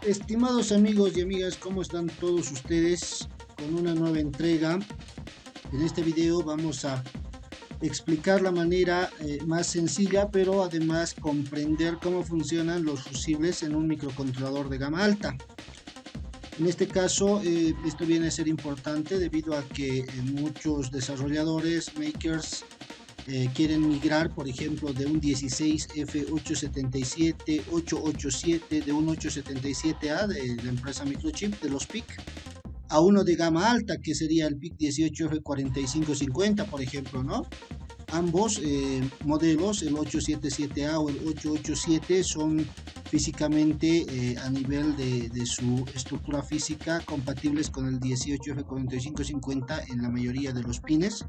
Estimados amigos y amigas, ¿cómo están todos ustedes? Con una nueva entrega. En este video vamos a explicar la manera más sencilla, pero además comprender cómo funcionan los fusibles en un microcontrolador de gama alta. En este caso, esto viene a ser importante debido a que muchos desarrolladores, makers, quieren migrar, por ejemplo, de un 16F877, 887, de un 877A de la empresa Microchip, de los PIC, a uno de gama alta, que sería el PIC 18F4550, por ejemplo, ¿no? Ambos modelos, el 877A o el 887, son físicamente a nivel de su estructura física compatibles con el 18F4550 en la mayoría de los pines.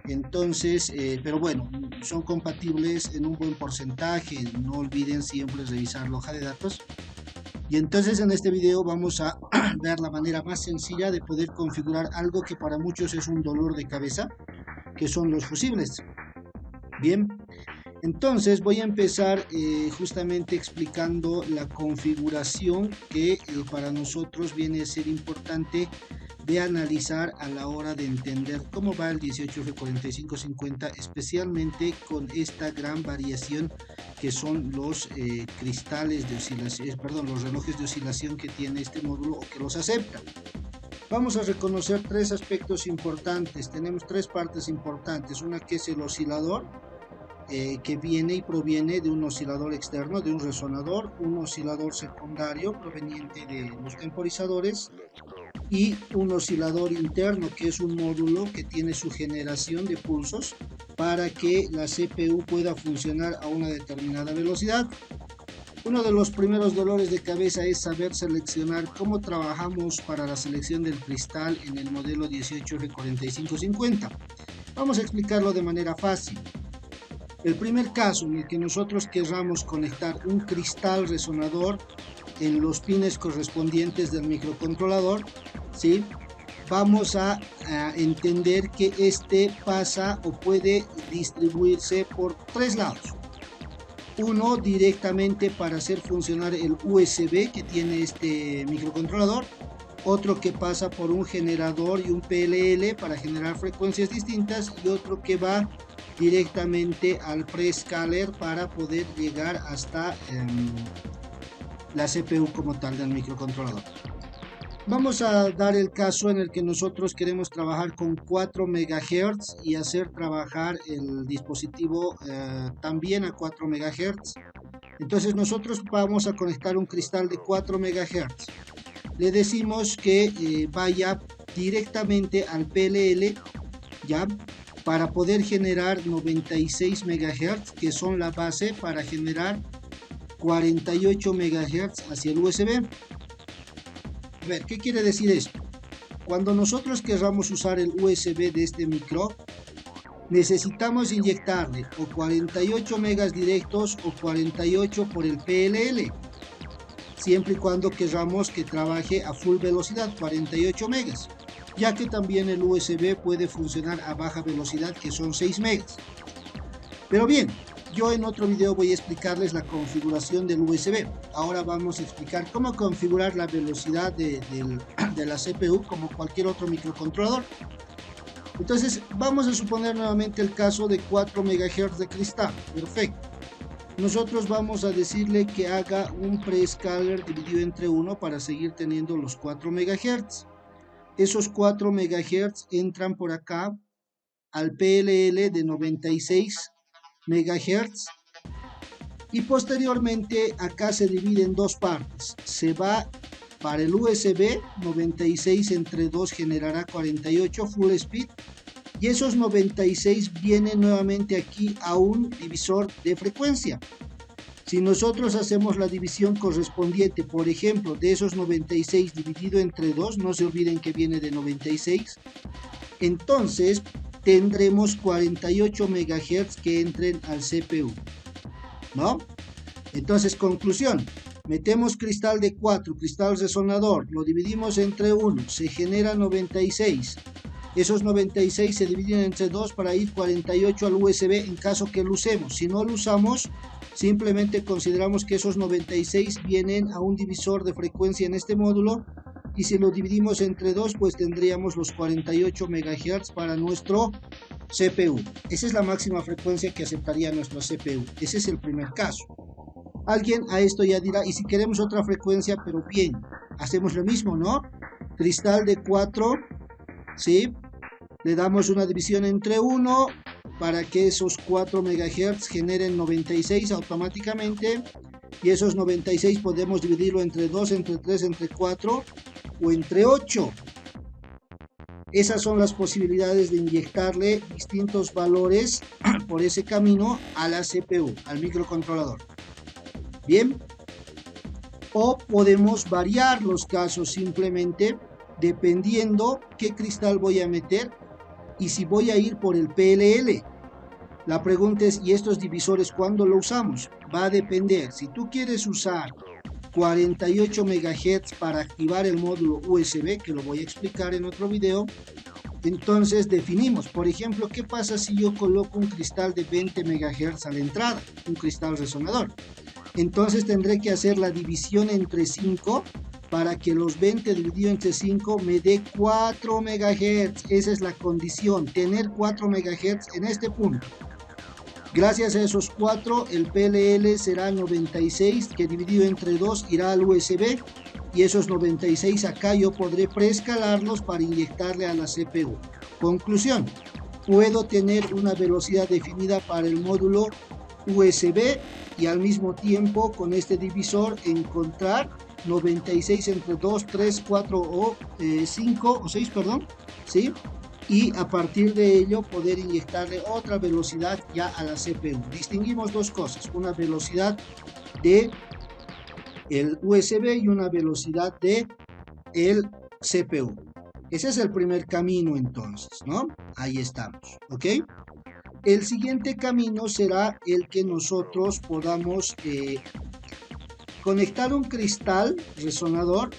Entonces, pero bueno, son compatibles en un buen porcentaje. No olviden siempre revisar la hoja de datos. Y entonces en este video vamos a ver la manera más sencilla de poder configurar algo que para muchos es un dolor de cabeza, que son los fusibles. Bien, entonces voy a empezar justamente explicando la configuración que para nosotros viene a ser importante de analizar a la hora de entender cómo va el 18F4550, especialmente con esta gran variación que son los cristales de oscilación, los relojes de oscilación que tiene este módulo o que los acepta. Vamos a reconocer tres aspectos importantes. Tenemos tres partes importantes. Una que es el oscilador, que viene y proviene de un oscilador externo, de un resonador, un oscilador secundario proveniente de los temporizadores y un oscilador interno, que es un módulo que tiene su generación de pulsos para que la CPU pueda funcionar a una determinada velocidad. Uno de los primeros dolores de cabeza es saber seleccionar cómo trabajamos para la selección del cristal en el modelo 18F4550. Vamos a explicarlo de manera fácil. El primer caso en el que nosotros querramos conectar un cristal resonador en los pines correspondientes del microcontrolador, ¿sí? Vamos a entender que este pasa o puede distribuirse por tres lados. Uno directamente para hacer funcionar el USB que tiene este microcontrolador, otro que pasa por un generador y un PLL para generar frecuencias distintas, y otro que va directamente al prescaler para poder llegar hasta la CPU como tal del microcontrolador. Vamos a dar el caso en el que nosotros queremos trabajar con 4 MHz y hacer trabajar el dispositivo también a 4 MHz. Entonces nosotros vamos a conectar un cristal de 4 MHz. Le decimos que vaya directamente al PLL, ¿ya? Para poder generar 96 MHz, que son la base para generar 48 MHz hacia el USB. A ver, ¿qué quiere decir esto? Cuando nosotros querramos usar el USB de este micro, necesitamos inyectarle o 48 megas directos o 48 por el PLL, siempre y cuando querramos que trabaje a full velocidad, 48 megas, ya que también el USB puede funcionar a baja velocidad, que son 6 megas. Pero bien, yo en otro video voy a explicarles la configuración del USB. Ahora vamos a explicar cómo configurar la velocidad de la CPU como cualquier otro microcontrolador. Entonces vamos a suponer nuevamente el caso de 4 MHz de cristal. Perfecto. Nosotros vamos a decirle que haga un prescaler dividido entre 1 para seguir teniendo los 4 MHz. Esos 4 MHz entran por acá al PLL de 96 MHz, y posteriormente acá se divide en dos partes. Se va para el USB, 96 entre 2 generará 48 full speed, y esos 96 vienen nuevamente aquí a un divisor de frecuencia. Si nosotros hacemos la división correspondiente, por ejemplo, de esos 96 dividido entre 2, no se olviden que viene de 96, entonces tendremos 48 MHz que entren al CPU, ¿no? Entonces, conclusión, metemos cristal de 4, cristal resonador, lo dividimos entre 1, se genera 96. Esos 96 se dividen entre 2 para ir 48 al USB en caso que lo usemos. Si no lo usamos, Simplemente consideramos que esos 96 vienen a un divisor de frecuencia en este módulo, y si lo dividimos entre 2, pues tendríamos los 48 MHz para nuestro CPU. Esa es la máxima frecuencia que aceptaría nuestra CPU. Ese es el primer caso. Alguien a esto ya dirá, y si queremos otra frecuencia, pero bien, hacemos lo mismo, ¿no? Cristal de 4, ¿sí? Le damos una división entre 1 para que esos 4 MHz generen 96 automáticamente, y esos 96 podemos dividirlo entre 2, entre 3, entre 4 o entre 8. Esas son las posibilidades de inyectarle distintos valores por ese camino a la CPU, al microcontrolador. Bien, o podemos variar los casos simplemente dependiendo qué cristal voy a meter y si voy a ir por el PLL. La pregunta es, ¿y estos divisores cuándo lo usamos? Va a depender. Si tú quieres usar 48 MHz para activar el módulo USB, que lo voy a explicar en otro video, entonces definimos, por ejemplo, ¿qué pasa si yo coloco un cristal de 20 MHz a la entrada? Un cristal resonador. Entonces tendré que hacer la división entre 5 para que los 20 dividido entre 5 me dé 4 MHz. Esa es la condición, tener 4 MHz en este punto. Gracias a esos 4, el PLL será 96, que dividido entre 2 irá al USB, y esos 96 acá yo podré preescalarlos para inyectarle a la CPU. Conclusión, puedo tener una velocidad definida para el módulo USB y al mismo tiempo con este divisor encontrar 96 entre 2, 3, 4 o 5 o 6, perdón, ¿sí? Y a partir de ello poder inyectarle otra velocidad ya a la CPU. Distinguimos dos cosas, una velocidad de el USB y una velocidad de el CPU. Ese es el primer camino entonces, ¿no? Ahí estamos, ¿ok? El siguiente camino será el que nosotros podamos conectar un cristal resonador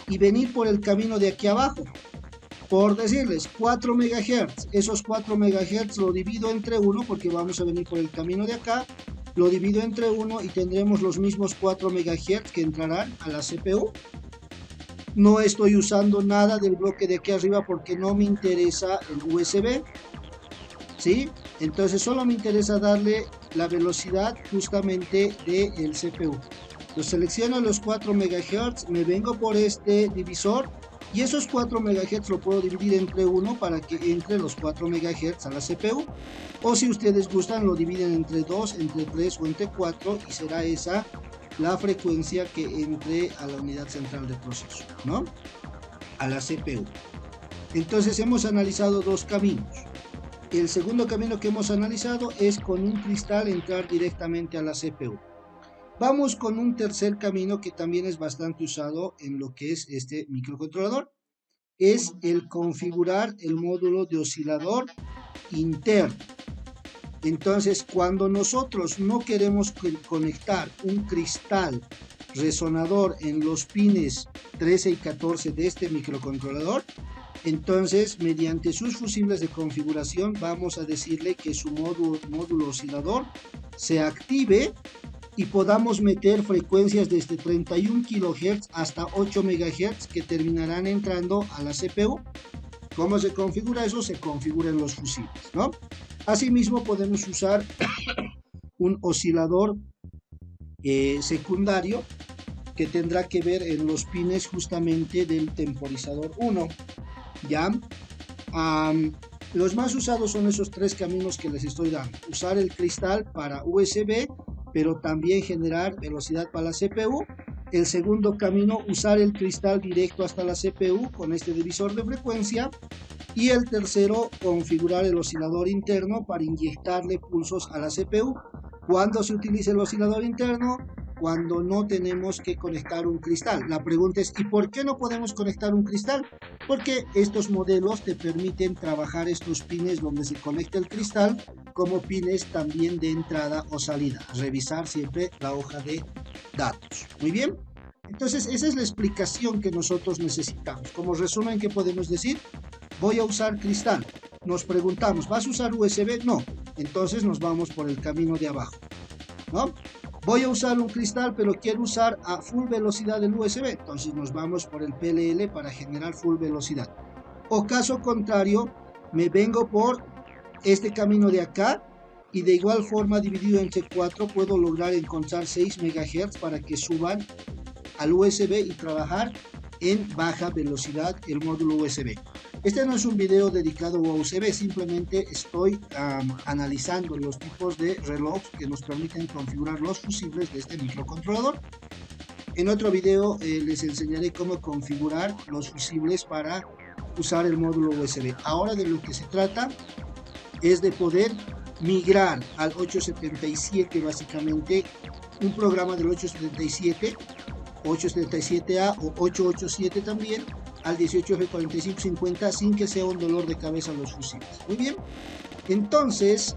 y venir por el camino de aquí abajo. Por decirles 4 MHz, esos 4 MHz lo divido entre 1 porque vamos a venir por el camino de acá, lo divido entre 1 y tendremos los mismos 4 MHz que entrarán a la CPU. No estoy usando nada del bloque de aquí arriba porque no me interesa el USB, ¿sí? Entonces solo me interesa darle la velocidad justamente del CPU. Lo selecciono los 4 MHz, me vengo por este divisor y esos 4 MHz lo puedo dividir entre 1 para que entre los 4 MHz a la CPU. O si ustedes gustan lo dividen entre 2, entre 3 o entre 4 y será esa la frecuencia que entre a la unidad central de proceso, ¿no? A la CPU. Entonces hemos analizado dos caminos. El segundo camino que hemos analizado es con un cristal entrar directamente a la CPU. Vamos con un tercer camino que también es bastante usado en lo que es este microcontrolador. Es el configurar el módulo de oscilador interno. Entonces, cuando nosotros no queremos conectar un cristal resonador en los pines 13 y 14 de este microcontrolador, entonces mediante sus fusibles de configuración vamos a decirle que su módulo oscilador se active y podamos meter frecuencias desde 31 kHz hasta 8 MHz que terminarán entrando a la CPU. ¿Cómo se configura eso? Se configura en los fusibles, ¿no? Asimismo podemos usar un oscilador secundario que tendrá que ver en los pines justamente del temporizador 1. ¿Ya? Los más usados son esos tres caminos que les estoy dando. Usar el cristal para USB, pero también generar velocidad para la CPU. El segundo camino, usar el cristal directo hasta la CPU con este divisor de frecuencia. Y el tercero, configurar el oscilador interno para inyectarle pulsos a la CPU. ¿Cuándo se utiliza el oscilador interno? Cuando no tenemos que conectar un cristal. La pregunta es, ¿y por qué no podemos conectar un cristal? Porque estos modelos te permiten trabajar estos pines donde se conecta el cristal como pines también de entrada o salida. Revisar siempre la hoja de datos. Muy bien. Entonces, esa es la explicación que nosotros necesitamos. Como resumen, ¿qué podemos decir? Voy a usar cristal. Nos preguntamos, ¿vas a usar USB? No. Entonces nos vamos por el camino de abajo. ¿no? Voy a usar un cristal, pero quiero usar a full velocidad el USB. Entonces nos vamos por el PLL para generar full velocidad. O caso contrario, me vengo por este camino de acá y de igual forma dividido entre 4 puedo lograr encontrar 6 MHz para que suban al USB y trabajar en baja velocidad el módulo USB. Este no es un video dedicado a USB, simplemente estoy analizando los tipos de reloj que nos permiten configurar los fusibles de este microcontrolador. En otro video les enseñaré cómo configurar los fusibles para usar el módulo USB. Ahora de lo que se trata es de poder migrar al 877, básicamente un programa del 877, 877A o 887 también, al 18F4550 sin que sea un dolor de cabeza los fusibles. Muy bien, entonces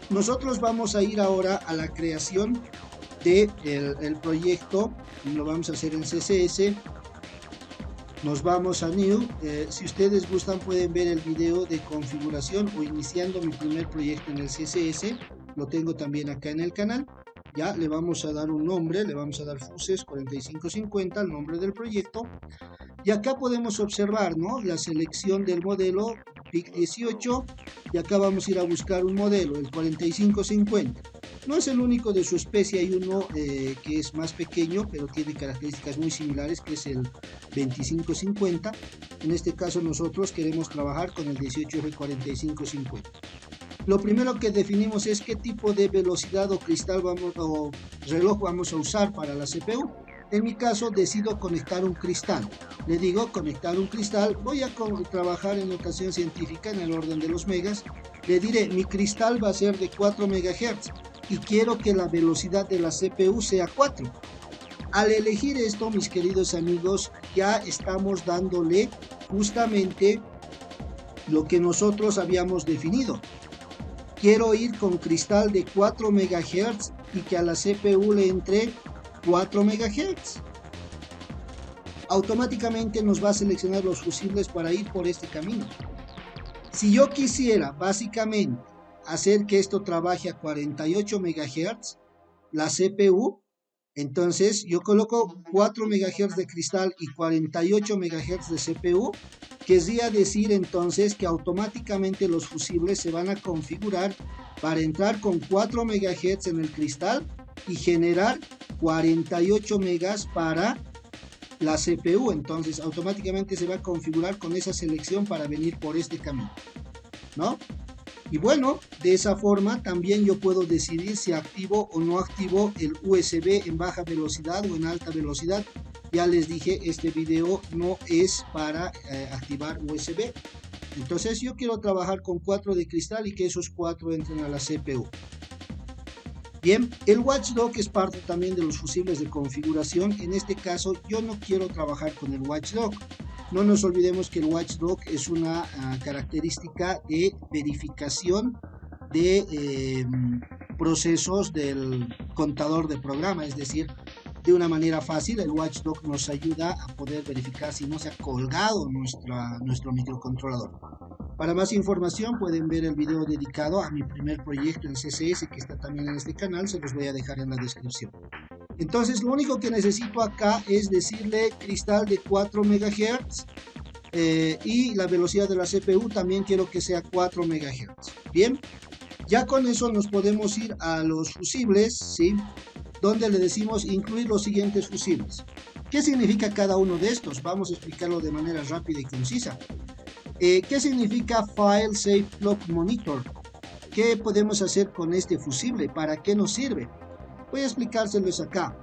nosotros vamos a ir ahora a la creación del proyecto. Lo vamos a hacer en CSS. Nos vamos a New. Si ustedes gustan pueden ver el video de configuración o iniciando mi primer proyecto en el CSS. Lo tengo también acá en el canal. Ya le vamos a dar un nombre, le vamos a dar Fuses 4550, el nombre del proyecto. Y acá podemos observar, ¿no?, la selección del modelo PIC18. Y acá vamos a ir a buscar un modelo, el 4550. No es el único de su especie, hay uno que es más pequeño, pero tiene características muy similares, que es el 2550. En este caso nosotros queremos trabajar con el 18F4550. Lo primero que definimos es qué tipo de velocidad o cristal o reloj vamos a usar para la CPU. En mi caso decido conectar un cristal. Le digo conectar un cristal. Voy a trabajar en notación científica en el orden de los megas. Le diré mi cristal va a ser de 4 MHz y quiero que la velocidad de la CPU sea 4. Al elegir esto, mis queridos amigos, ya estamos dándole justamente lo que nosotros habíamos definido. Quiero ir con cristal de 4 MHz y que a la CPU le entre 4 MHz. Automáticamente nos va a seleccionar los fusibles para ir por este camino. Si yo quisiera básicamente hacer que esto trabaje a 48 MHz, la CPU, entonces yo coloco 4 MHz de cristal y 48 MHz de CPU. Querría decir entonces que automáticamente los fusibles se van a configurar para entrar con 4 MHz en el cristal y generar 48 megas para la CPU. Entonces automáticamente se va a configurar con esa selección para venir por este camino, ¿no? Y bueno, de esa forma también yo puedo decidir si activo o no activo el USB en baja velocidad o en alta velocidad. Ya les dije, este video no es para activar USB. Entonces yo quiero trabajar con 4 de cristal y que esos 4 entren a la CPU. Bien, el Watchdog es parte también de los fusibles de configuración. En este caso yo no quiero trabajar con el Watchdog. No nos olvidemos que el Watchdog es una característica de verificación de procesos del contador de programa, es decir, de una manera fácil el Watchdog nos ayuda a poder verificar si no se ha colgado nuestro microcontrolador. Para más información pueden ver el video dedicado a mi primer proyecto en CSS que está también en este canal, se los voy a dejar en la descripción. Entonces lo único que necesito acá es decirle cristal de 4 MHz y la velocidad de la CPU también quiero que sea 4 MHz. Bien, ya con eso nos podemos ir a los fusibles, ¿sí?, donde le decimos incluir los siguientes fusibles. ¿Qué significa cada uno de estos? Vamos a explicarlo de manera rápida y concisa. ¿Qué significa File Safe Clock Monitor? ¿Qué podemos hacer con este fusible? ¿Para qué nos sirve? Voy a explicárselos acá.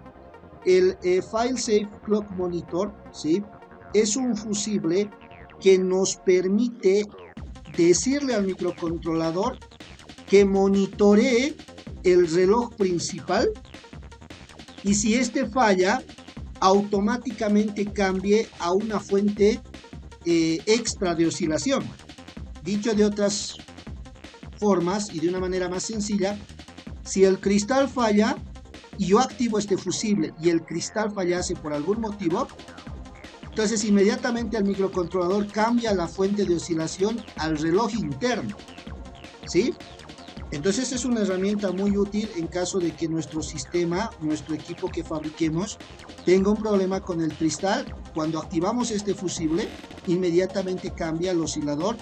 El File Safe Clock Monitor, ¿sí?, es un fusible que nos permite decirle al microcontrolador que monitoree el reloj principal y si este falla, automáticamente cambie a una fuente extra de oscilación. Dicho de otras formas y de una manera más sencilla, si el cristal falla y yo activo este fusible y el cristal fallase por algún motivo, entonces inmediatamente el microcontrolador cambia la fuente de oscilación al reloj interno, ¿sí? Entonces es una herramienta muy útil en caso de que nuestro sistema, nuestro equipo que fabriquemos, tenga un problema con el cristal. Cuando activamos este fusible, inmediatamente cambia el oscilador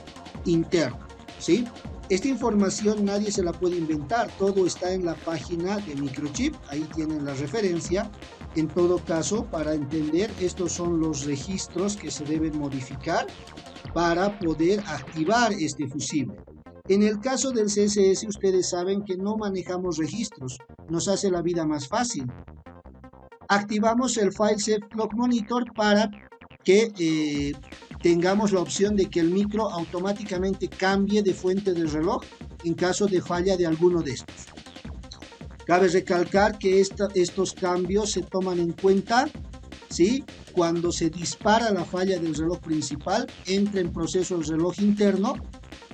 interno, ¿sí? Esta información nadie se la puede inventar, todo está en la página de Microchip, ahí tienen la referencia. En todo caso, para entender, estos son los registros que se deben modificar para poder activar este fusible. En el caso del CSS, ustedes saben que no manejamos registros, nos hace la vida más fácil. Activamos el File Set Clock Monitor para que tengamos la opción de que el micro automáticamente cambie de fuente del reloj en caso de falla de alguno de estos. Cabe recalcar que estos cambios se toman en cuenta, ¿sí? Cuando se dispara la falla del reloj principal, entra en proceso el reloj interno,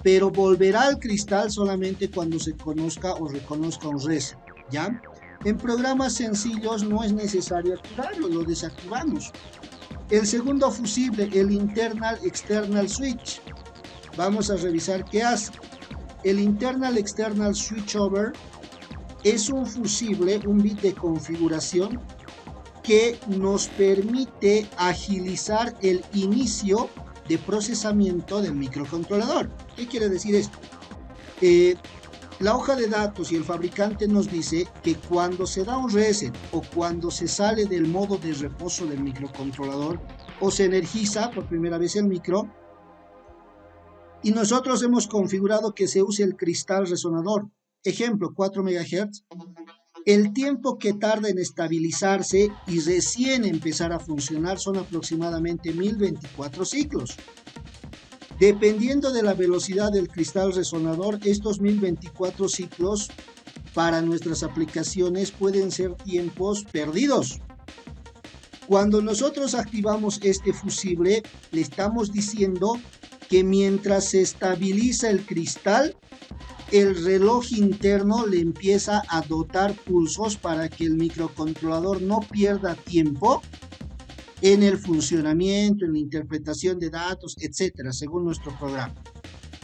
pero volverá al cristal solamente cuando se conozca o reconozca un reset, ¿ya? En programas sencillos no es necesario activarlo, lo desactivamos. El segundo fusible, el Internal External Switch. Vamos a revisar qué hace. El Internal External Switchover es un fusible, un bit de configuración que nos permite agilizar el inicio de procesamiento del microcontrolador. ¿Qué quiere decir esto? La hoja de datos y el fabricante nos dice que cuando se da un reset o cuando se sale del modo de reposo del microcontrolador o se energiza por primera vez el micro y nosotros hemos configurado que se use el cristal resonador, ejemplo 4 MHz, el tiempo que tarda en estabilizarse y recién empezar a funcionar son aproximadamente 1024 ciclos. Dependiendo de la velocidad del cristal resonador, estos 1024 ciclos para nuestras aplicaciones pueden ser tiempos perdidos. Cuando nosotros activamos este fusible, le estamos diciendo que mientras se estabiliza el cristal, el reloj interno le empieza a dotar pulsos para que el microcontrolador no pierda tiempo en el funcionamiento, en la interpretación de datos, etcétera, según nuestro programa.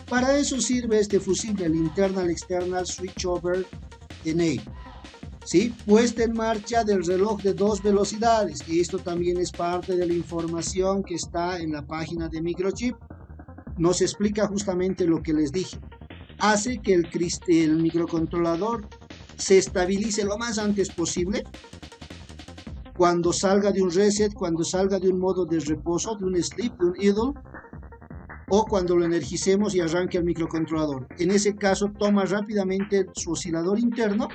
Para eso sirve este fusible, el Internal External Switchover Enable, ¿sí? Puesta en marcha del reloj de 2 velocidades, y esto también es parte de la información que está en la página de Microchip. Nos explica justamente lo que les dije. Hace que el microcontrolador se estabilice lo más antes posible, cuando salga de un reset, cuando salga de un modo de reposo, de un sleep, de un idle, o cuando lo energicemos y arranque el microcontrolador. En ese caso toma rápidamente su oscilador interno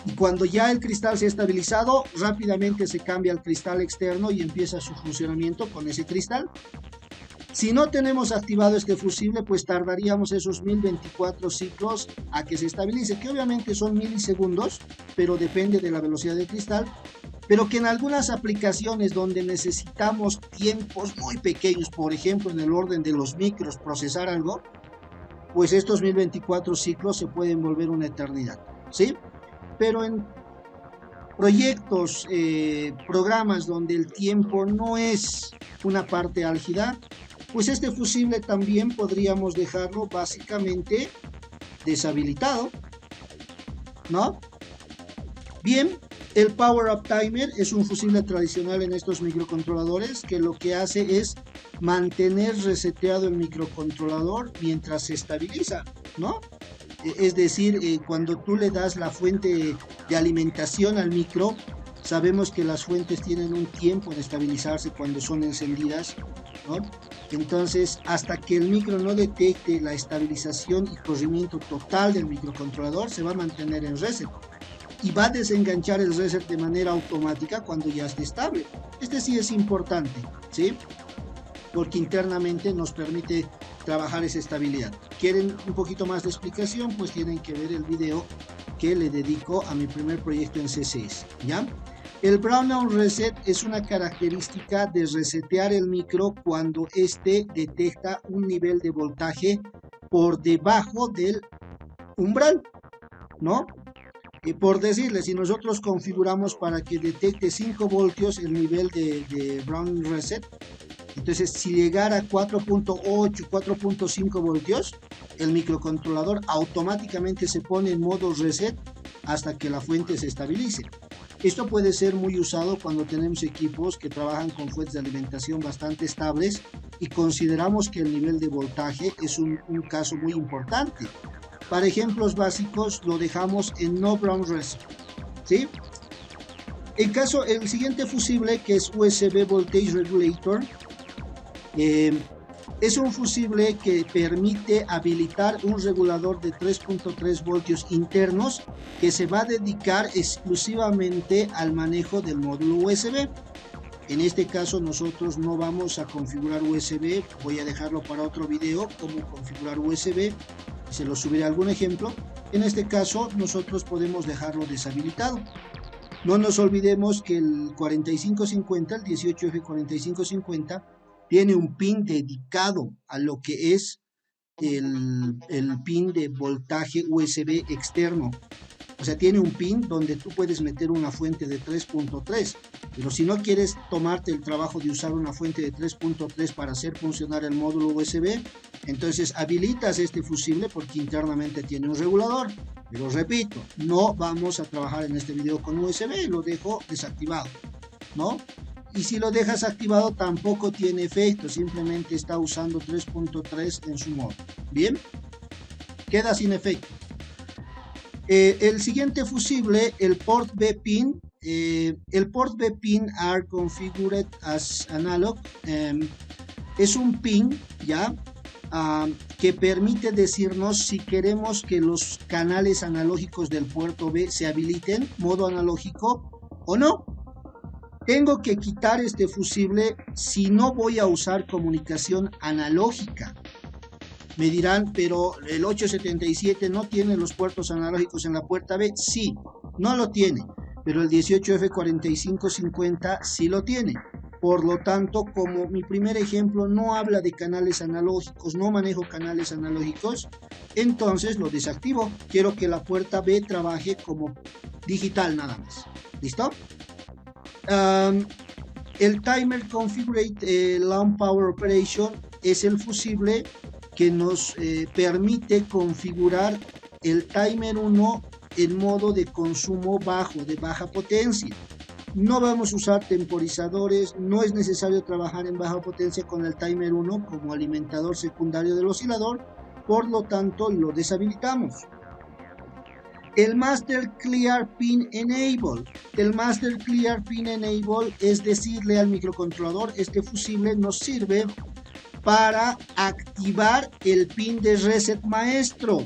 y cuando ya el cristal se ha estabilizado, rápidamente se cambia al cristal externo y empieza su funcionamiento con ese cristal. Si no tenemos activado este fusible, pues tardaríamos esos 1024 ciclos a que se estabilice, que obviamente son milisegundos, pero depende de la velocidad del cristal, pero que en algunas aplicaciones donde necesitamos tiempos muy pequeños, por ejemplo en el orden de los micros, procesar algo, pues estos 1024 ciclos se pueden volver una eternidad, ¿sí? Pero en proyectos, programas donde el tiempo no es una parte álgida, pues este fusible también podríamos dejarlo básicamente deshabilitado, ¿no? Bien, el Power Up Timer es un fusible tradicional en estos microcontroladores que lo que hace es mantener reseteado el microcontrolador mientras se estabiliza, ¿no? Es decir, cuando tú le das la fuente de alimentación al micro, sabemos que las fuentes tienen un tiempo de estabilizarse cuando son encendidas, ¿no? Entonces, hasta que el micro no detecte la estabilización y corrimiento total del microcontrolador, se va a mantener en reset y va a desenganchar el reset de manera automática cuando ya esté estable. Este sí es importante, ¿sí? Porque internamente nos permite trabajar esa estabilidad. ¿Quieren un poquito más de explicación? Pues tienen que ver el video que le dedico a mi primer proyecto en CSS, ¿ya? El Browndown Reset es una característica de resetear el micro cuando éste detecta un nivel de voltaje por debajo del umbral, ¿no? Por decirle, si nosotros configuramos para que detecte 5 voltios el nivel de Browndown Reset, Entonces, si llegara a 4.8, 4.5 voltios, el microcontrolador automáticamente se pone en modo reset hasta que la fuente se estabilice. Esto puede ser muy usado cuando tenemos equipos que trabajan con fuentes de alimentación bastante estables y consideramos que el nivel de voltaje es un caso muy importante. Para ejemplos básicos lo dejamos en no ground reset, ¿sí? El siguiente fusible, que es USB Voltage Regulator, es un fusible que permite habilitar un regulador de 3.3 voltios internos que se va a dedicar exclusivamente al manejo del módulo USB. En este caso nosotros no vamos a configurar USB, voy a dejarlo para otro video, cómo configurar USB, se lo subiré algún ejemplo. En este caso nosotros podemos dejarlo deshabilitado. No nos olvidemos que el 4550, el 18F4550, tiene un pin dedicado a lo que es el pin de voltaje USB externo. O sea, tiene un pin donde tú puedes meter una fuente de 3.3, pero si no quieres tomarte el trabajo de usar una fuente de 3.3 para hacer funcionar el módulo USB, entonces habilitas este fusible porque internamente tiene un regulador. Pero repito, no vamos a trabajar en este video con USB, lo dejo desactivado, ¿no? Y si lo dejas activado tampoco tiene efecto, simplemente está usando 3.3 en su modo. Bien, queda sin efecto. El siguiente fusible, el port B pin. El port B pin are configured as analog. Es un pin, ¿ya? Que permite decirnos si queremos que los canales analógicos del puerto B se habiliten, modo analógico o no. Tengo que quitar este fusible si no voy a usar comunicación analógica. Me dirán, pero el 877 no tiene los puertos analógicos en la puerta B. Sí, no lo tiene, pero el 18F4550 sí lo tiene. Por lo tanto, como mi primer ejemplo no habla de canales analógicos, no manejo canales analógicos, entonces lo desactivo. Quiero que la puerta B trabaje como digital nada más. ¿Listo? El Timer Configurate Long Power Operation es el fusible que nos permite configurar el timer 1 en modo de consumo bajo, de baja potencia. No vamos a usar temporizadores, no es necesario trabajar en baja potencia con el timer 1 como alimentador secundario del oscilador, por lo tanto lo deshabilitamos. El Master Clear Pin Enable. El Master Clear Pin Enable es decirle al microcontrolador, este fusible nos sirve para activar el pin de reset maestro.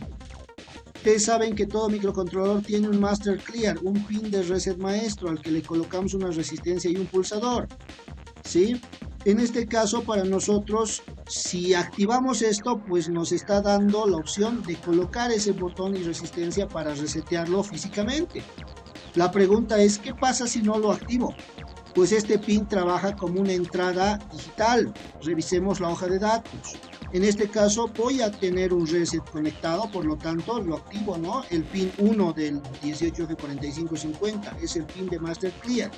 Ustedes saben que todo microcontrolador tiene un Master Clear, un pin de reset maestro al que le colocamos una resistencia y un pulsador, ¿sí? En este caso, para nosotros, si activamos esto, pues nos está dando la opción de colocar ese botón y resistencia para resetearlo físicamente. La pregunta es, ¿qué pasa si no lo activo? Pues este pin trabaja como una entrada digital. Revisemos la hoja de datos. En este caso voy a tener un reset conectado, por lo tanto lo activo, ¿no? El pin 1 del 18F4550 es el pin de Master Clear.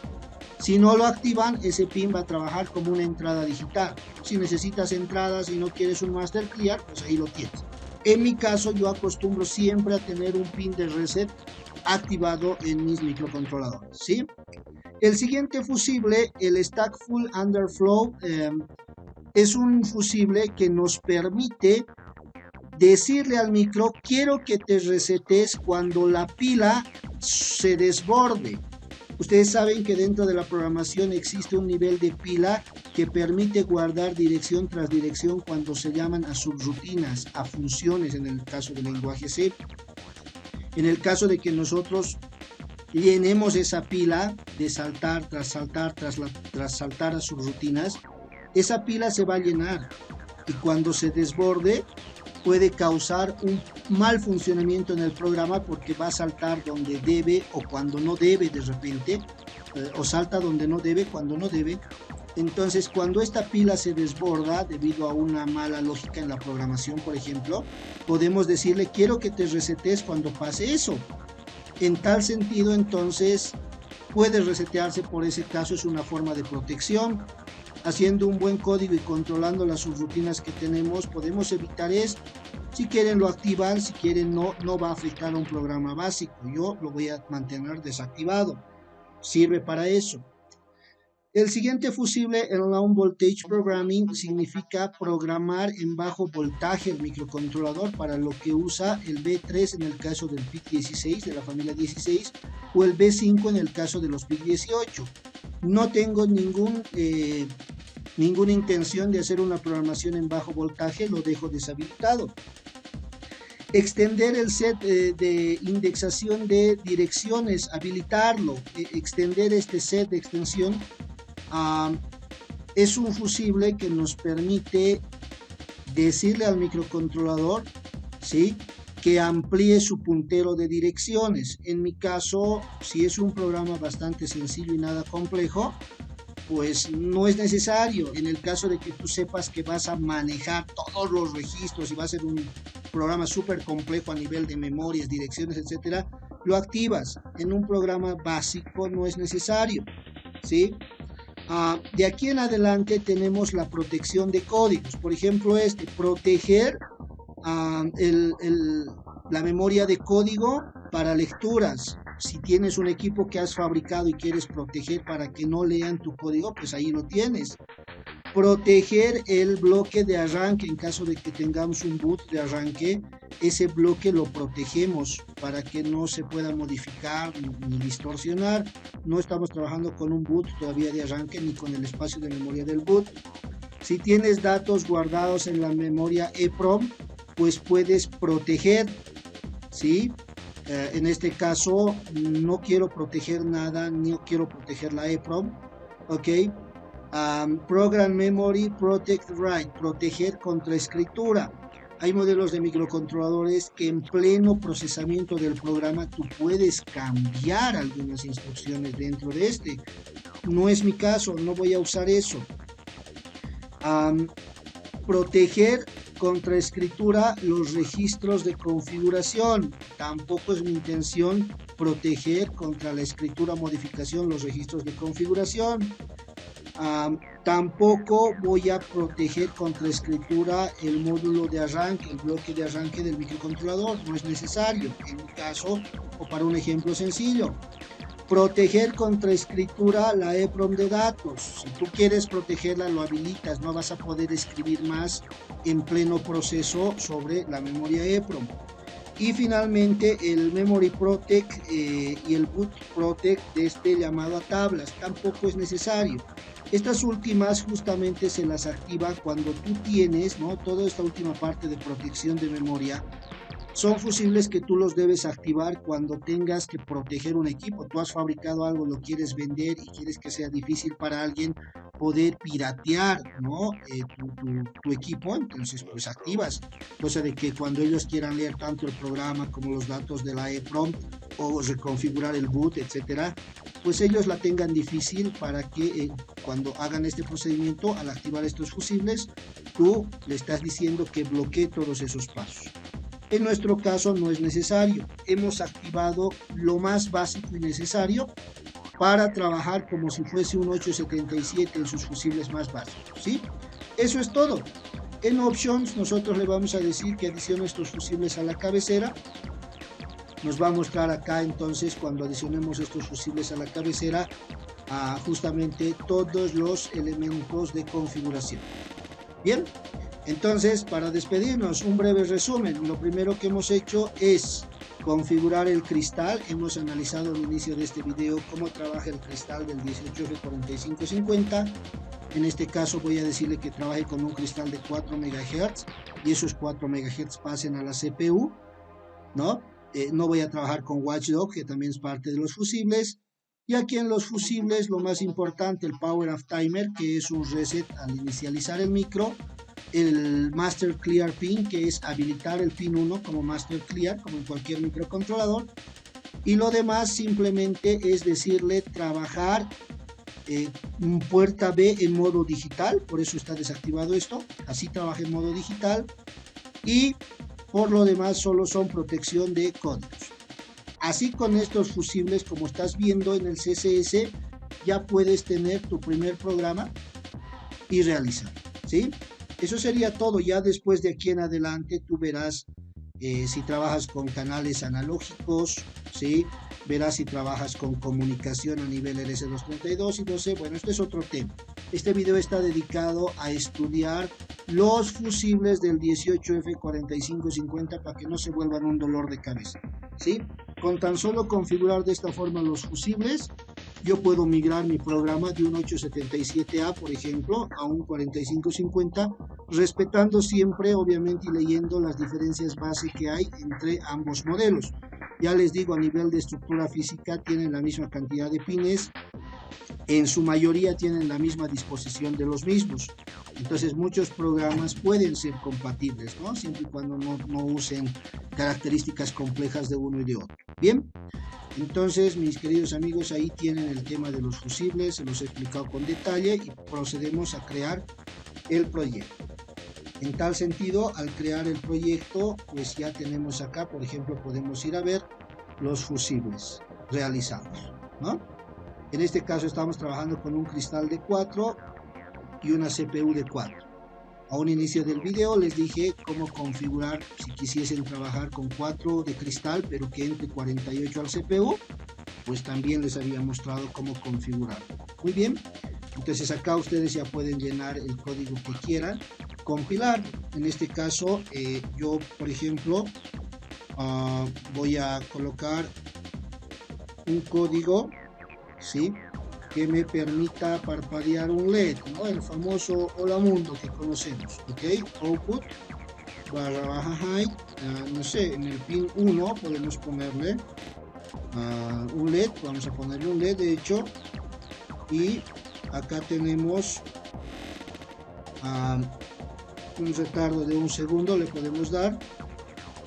Si no lo activan, ese pin va a trabajar como una entrada digital. Si necesitas entradas y no quieres un Master Clear, pues ahí lo tienes. En mi caso, yo acostumbro siempre a tener un pin de reset activado en mis microcontroladores, ¿sí? El siguiente fusible, el Stack Full Underflow, es un fusible que nos permite decirle al micro, quiero que te resetes cuando la pila se desborde. Ustedes saben que dentro de la programación existe un nivel de pila que permite guardar dirección tras dirección cuando se llaman a subrutinas, a funciones en el caso del lenguaje C. En el caso de que nosotros llenemos esa pila de saltar tras saltar tras saltar a subrutinas, esa pila se va a llenar y cuando se desborde puede causar un mal funcionamiento en el programa porque va a saltar donde debe o cuando no debe de repente, o salta donde no debe cuando no debe. Entonces, cuando esta pila se desborda debido a una mala lógica en la programación, por ejemplo, podemos decirle, quiero que te resetes cuando pase eso. En tal sentido, entonces, puede resetearse por ese caso, es una forma de protección. haciendo un buen código y controlando las subrutinas que tenemos, podemos evitar esto. Si quieren lo activan, si quieren no va a afectar a un programa básico. Yo lo voy a mantener desactivado. Sirve para eso. El siguiente fusible, el Low Voltage Programming, significa programar en bajo voltaje el microcontrolador, para lo que usa el B3 en el caso del PIC16 de la familia 16 o el B5 en el caso de los PIC18. No tengo ninguna intención de hacer una programación en bajo voltaje, lo dejo deshabilitado. Extender el set de indexación de direcciones, habilitarlo, extender este set de extensión. Es un fusible que nos permite decirle al microcontrolador, ¿sí?, que amplíe su puntero de direcciones. En mi caso, si es un programa bastante sencillo y nada complejo, pues no es necesario. En el caso de que tú sepas que vas a manejar todos los registros y va a ser un programa súper complejo a nivel de memorias, direcciones, etcétera, lo activas. En un programa básico no es necesario, ¿sí? De aquí en adelante tenemos la protección de códigos. Por ejemplo, proteger la memoria de código para lecturas. Si tienes un equipo que has fabricado y quieres proteger para que no lean tu código, pues ahí lo tienes. Proteger el bloque de arranque en caso de que tengamos un boot de arranque, ese bloque lo protegemos para que no se pueda modificar ni distorsionar. No estamos trabajando con un boot todavía de arranque ni con el espacio de memoria del boot. Si tienes datos guardados en la memoria EEPROM, pues puedes proteger, ¿sí? En este caso no quiero proteger nada, ni quiero proteger la EEPROM, ¿ok? Program Memory Protect Write, proteger contra escritura. Hay modelos de microcontroladores que en pleno procesamiento del programa tú puedes cambiar algunas instrucciones dentro de este. No es mi caso, no voy a usar eso. Proteger contra escritura los registros de configuración. Tampoco es mi intención proteger contra la escritura o modificación los registros de configuración. Tampoco voy a proteger contra escritura el módulo de arranque, el bloque de arranque del microcontrolador. No es necesario, en mi caso, o para un ejemplo sencillo. Proteger contra escritura la EEPROM de datos. Si tú quieres protegerla, lo habilitas. No vas a poder escribir más en pleno proceso sobre la memoria EEPROM. Y finalmente el Memory Protect y el Boot Protect de este llamado a tablas. Tampoco es necesario. Estas últimas justamente se las activa cuando tú tienes, ¿no?, toda esta última parte de protección de memoria. Son fusibles que tú los debes activar cuando tengas que proteger un equipo. Tú has fabricado algo, lo quieres vender y quieres que sea difícil para alguien poder piratear, ¿no?, tu equipo. Entonces pues activas, cosa de que cuando ellos quieran leer tanto el programa como los datos de la EEPROM o reconfigurar el boot, etcétera, pues ellos la tengan difícil, para que cuando hagan este procedimiento, al activar estos fusibles, tú le estás diciendo que bloquee todos esos pasos. En nuestro caso no es necesario. Hemos activado lo más básico y necesario para trabajar como si fuese un 877 en sus fusibles más básicos, ¿sí? Eso es todo. En Options nosotros le vamos a decir que adicione estos fusibles a la cabecera. Nos va a mostrar acá entonces, cuando adicionemos estos fusibles a la cabecera, justamente todos los elementos de configuración. Bien. Entonces, para despedirnos, un breve resumen. Lo primero que hemos hecho es configurar el cristal. Hemos analizado al inicio de este video cómo trabaja el cristal del 18F4550. En este caso voy a decirle que trabaje con un cristal de 4 MHz y esos 4 MHz pasen a la CPU, ¿no? No voy a trabajar con Watchdog, que también es parte de los fusibles. Y aquí en los fusibles, lo más importante, el Power Off Timer, que es un reset al inicializar el micro. El Master Clear Pin, que es habilitar el pin 1 como Master Clear, como en cualquier microcontrolador. Y lo demás simplemente es decirle trabajar puerta B en modo digital, por eso está desactivado esto, así trabaja en modo digital. Y por lo demás solo son protección de códigos. Así, con estos fusibles, como estás viendo en el CSS, ya puedes tener tu primer programa y realizar, ¿sí? Eso sería todo. Ya después de aquí en adelante tú verás si trabajas con canales analógicos, ¿sí? Verás si trabajas con comunicación a nivel RS232 y no sé, bueno, este es otro tema. Este video está dedicado a estudiar los fusibles del 18F4550 para que no se vuelvan un dolor de cabeza, ¿sí? Con tan solo configurar de esta forma los fusibles, yo puedo migrar mi programa de un 877A, por ejemplo, a un 4550, respetando siempre, obviamente, y leyendo las diferencias base que hay entre ambos modelos. Ya les digo, a nivel de estructura física tienen la misma cantidad de pines, en su mayoría tienen la misma disposición de los mismos. Entonces muchos programas pueden ser compatibles, ¿no? Siempre y cuando no usen características complejas de uno y de otro. Bien, entonces mis queridos amigos, ahí tienen el tema de los fusibles, se los he explicado con detalle y procedemos a crear el proyecto. En tal sentido, al crear el proyecto, pues ya tenemos acá, por ejemplo, podemos ir a ver los fusibles realizados, ¿no? En este caso estamos trabajando con un cristal de 4 y una CPU de 4. A un inicio del video les dije cómo configurar si quisiesen trabajar con 4 de cristal, pero que entre 48 al CPU, pues también les había mostrado cómo configurar. Muy bien, entonces acá ustedes ya pueden llenar el código que quieran, compilar. En este caso, yo, por ejemplo, voy a colocar un código, ¿sí?, que me permita parpadear un LED, ¿no? El famoso hola mundo que conocemos, ¿ok? Output barra baja height, no sé, en el pin 1 podemos ponerle un LED, vamos a ponerle un LED de hecho, y acá tenemos un retardo de 1 segundo, le podemos dar,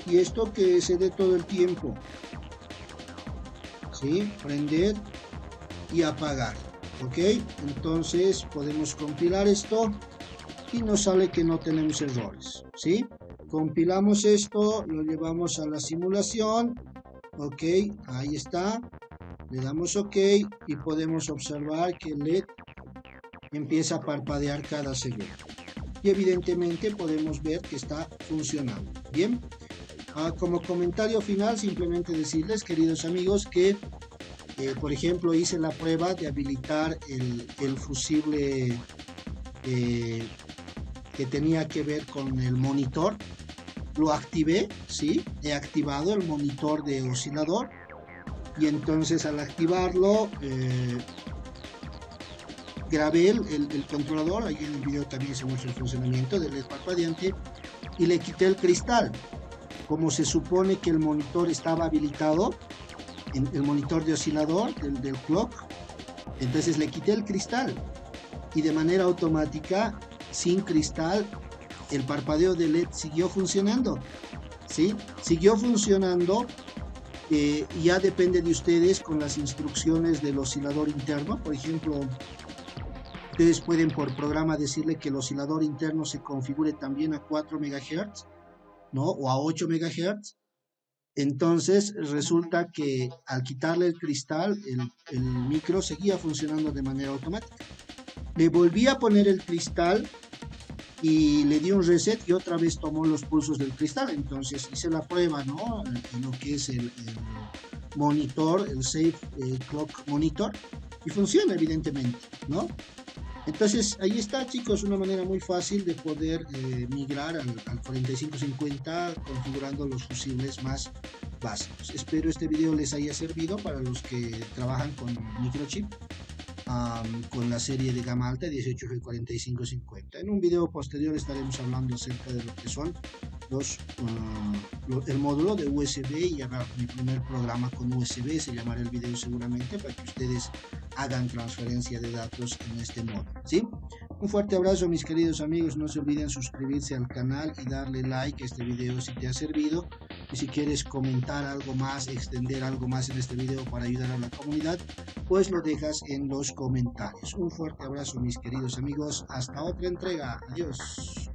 y esto que se dé todo el tiempo, ¿sí? Prender y apagar, ok. Entonces podemos compilar esto y nos sale que no tenemos errores, ¿sí? Compilamos esto, lo llevamos a la simulación, ok, ahí está, le damos ok y podemos observar que el LED empieza a parpadear cada segundo y evidentemente podemos ver que está funcionando bien. Como comentario final, simplemente decirles, queridos amigos, que por ejemplo, hice la prueba de habilitar el fusible que tenía que ver con el monitor. Lo activé, ¿sí? He activado el monitor de oscilador. Y entonces al activarlo, grabé el controlador. Ahí en el video también se muestra el funcionamiento del LED parpadeante. Y le quité el cristal. Como se supone que el monitor estaba habilitado, el monitor de oscilador del clock, entonces le quité el cristal y de manera automática, sin cristal, el parpadeo de LED siguió funcionando, ¿sí? Siguió funcionando. Ya depende de ustedes con las instrucciones del oscilador interno. Por ejemplo, ustedes pueden por programa decirle que el oscilador interno se configure también a 4 MHz, ¿no? O a 8 MHz. Entonces resulta que al quitarle el cristal, el micro seguía funcionando de manera automática. Le volví a poner el cristal y le di un reset y otra vez tomó los pulsos del cristal. Entonces hice la prueba, ¿no? En lo que es el monitor, el Safe Clock Monitor, y funciona evidentemente, ¿no? Entonces ahí está, chicos, una manera muy fácil de poder migrar al 4550 configurando los fusibles más básicos. Espero este video les haya servido para los que trabajan con microchip, con la serie de gama alta 18G4550. En un video posterior estaremos hablando acerca de lo que son el módulo de USB y hará mi primer programa con USB, se llamará el video seguramente, para que ustedes hagan transferencia de datos en este módulo, ¿sí? Un fuerte abrazo, mis queridos amigos. No se olviden suscribirse al canal y darle like a este video si te ha servido. Y si quieres comentar algo más, extender algo más en este video para ayudar a la comunidad, pues lo dejas en los comentarios. Un fuerte abrazo, mis queridos amigos. Hasta otra entrega. Adiós.